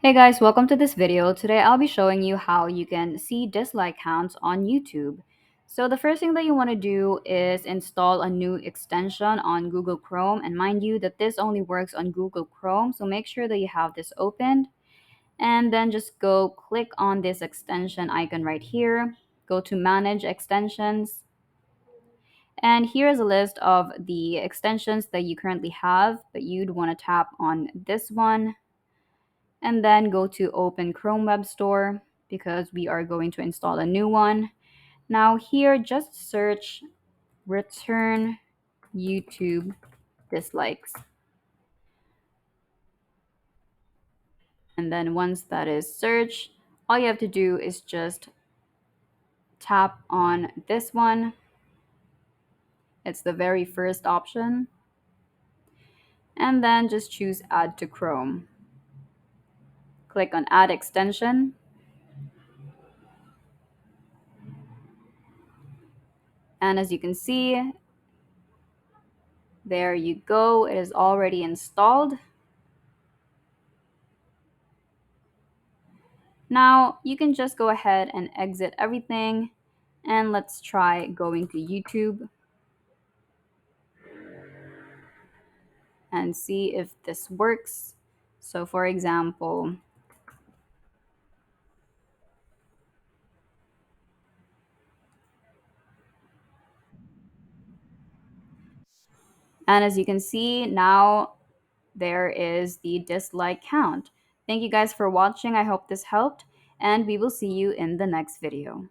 Hey guys, welcome to this video. Today I'll be showing you how you can see dislike counts on YouTube. So the first thing that you want to do is install a new extension on Google Chrome, and mind you that this only works on Google Chrome, so make sure that you have this opened and then just go click on this extension icon right here. Go to manage extensions, and here is a list of the extensions that you currently have, but you'd want to tap on this one and then go to open Chrome Web Store because we are going to install a new one. Now here, just search return YouTube dislikes. And then once that is searched, all you have to do is just tap on this one. It's the very first option. And then just choose add to Chrome. Click on add extension. And as you can see, there you go. It is already installed. Now you can just go ahead and exit everything, and let's try going to YouTube and see if this works. So for example, and as you can see now there is the dislike count. Thank you guys for watching. I hope this helped, and we will see you in the next video.